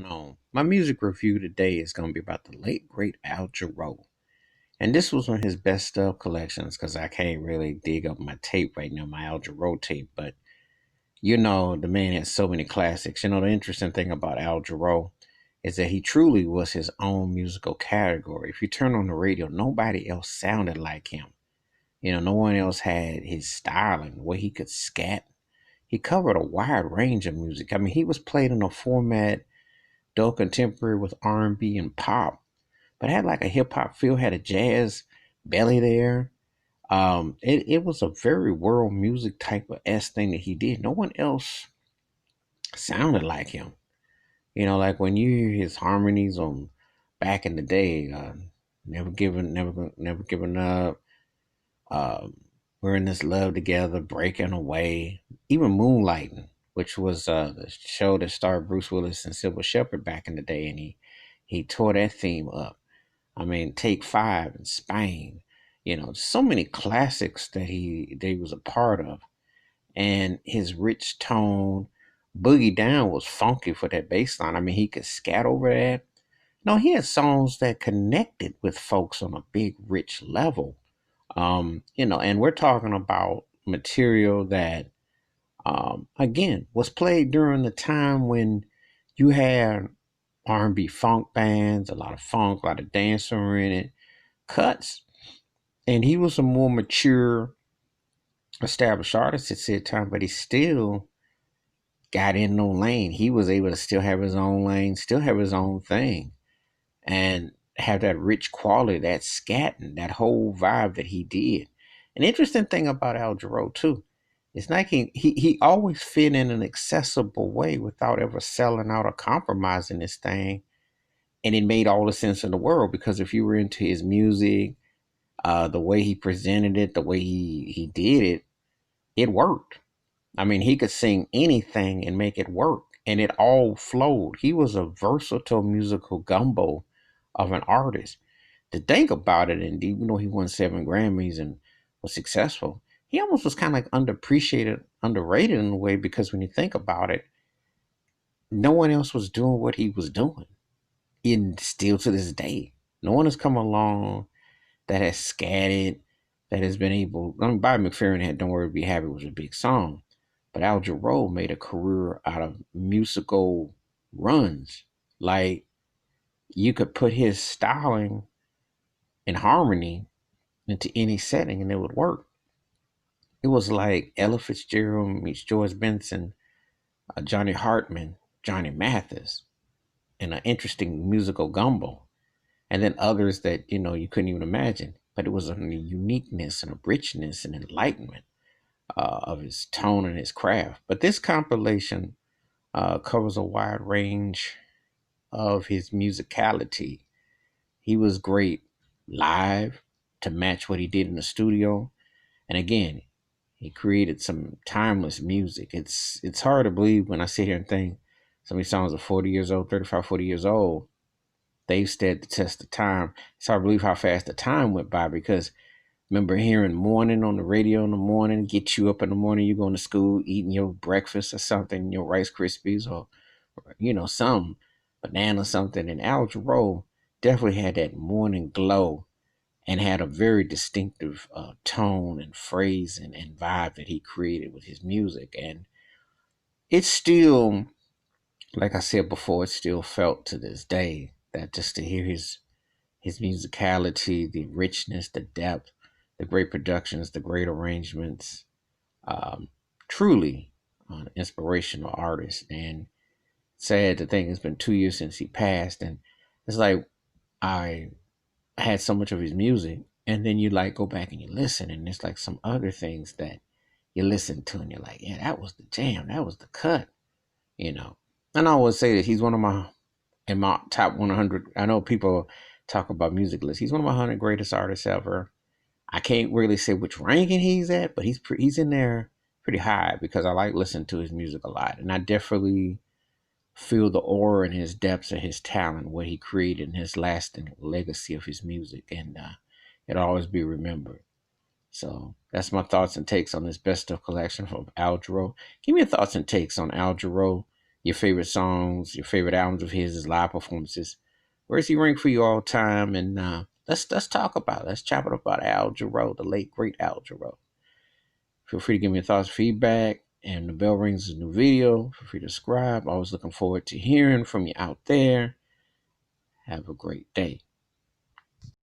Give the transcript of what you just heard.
on? My music review today is going to be about the late, great Al Jarreau. And this was one of his best stuff collections because I can't really dig up my tape right now, my Al Jarreau tape. But, the man has so many classics. The interesting thing about Al Jarreau is that he truly was his own musical category. If you turn on the radio, nobody else sounded like him. No one else had his styling, the way he could scat. He covered a wide range of music. I mean, he was played in a format dull contemporary with R&B and pop, but had like a hip hop feel, had a jazz belly there. It was a very world music type of thing that he did. No one else sounded like him. Like when you hear his harmonies on back in the day, never giving up. Um, we're in this love together, breaking away, even moonlighting, which was the show that starred Bruce Willis and Sybil Shepherd back in the day, and he tore that theme up. I mean, Take Five in Spain, so many classics that he was a part of, and his rich tone. Boogie Down was funky for that bass line. I mean, he could scat over that. No, he had songs that connected with folks on a big, rich level. And we're talking about material that, again, was played during the time when you had R&B funk bands, a lot of funk, a lot of dancer in it, cuts. And he was a more mature, established artist at said time, but he still got in no lane. He was able to still have his own lane, still have his own thing, and have that rich quality, that scatting, that whole vibe that he did. An interesting thing about Al Jarreau too, it's like he always fit in an accessible way without ever selling out or compromising this thing. And it made all the sense in the world because if you were into his music, the way he presented it, the way he did it, it worked. I mean, he could sing anything and make it work, and it all flowed. He was a versatile musical gumbo of an artist. To think about it, and even though he won 7 Grammys and was successful, he almost was kind of like underappreciated, underrated in a way because when you think about it, no one else was doing what he was doing. And still to this day, no one has come along that has scattered, that has been able. I mean, Bobby McFerrin had "Don't Worry, Be Happy" was a big song, but Al Jarreau made a career out of musical runs. Like you could put his styling and harmony into any setting and it would work. It was like Ella Fitzgerald meets George Benson, Johnny Hartman, Johnny Mathis, and an interesting musical gumbo. And then others that, you couldn't even imagine. But it was a uniqueness and a richness and enlightenment of his tone and his craft. But this compilation covers a wide range of his musicality. He was great live to match what he did in the studio. And again, he created some timeless music. It's hard to believe when I sit here and think some of these songs are 40 years old, 35, 40 years old. They've stood the test of time. It's hard to believe how fast the time went by because remember hearing morning on the radio in the morning, get you up in the morning, you going to school, eating your breakfast or something, your Rice Krispies or some banana something. And Al Jarreau definitely had that morning glow and had a very distinctive tone and phrase and vibe that he created with his music. And it's still, like I said before, it's still felt to this day that just to hear his musicality, the richness, the depth, the great productions, the great arrangements, um, truly an inspirational artist. And sad to think it's been 2 years since he passed, and it's like I had so much of his music, and then you like go back and you listen, and it's like some other things that you listen to, and you're like, yeah, that was the jam, that was the cut, you know. And I always say that he's one of my in my top 100. I know people talk about music lists. He's one of my 100 greatest artists ever. I can't really say which ranking he's at, but he's in there pretty high because I like listening to his music a lot, and I definitely feel the aura and his depths and his talent, what he created, and his lasting legacy of his music, and it'll always be remembered. So that's my thoughts and takes on this best of collection from Al Jarreau. Give me your thoughts and takes on Al Jarreau, your favorite songs, your favorite albums of his, his live performances. Where's he rank for you all time? And let's talk about it. Let's chop it up about Al Jarreau, the late great Al Jarreau. Feel free to give me your thoughts, feedback, and the bell rings a new video. Feel free to subscribe. Always looking forward to hearing from you out there. Have a great day.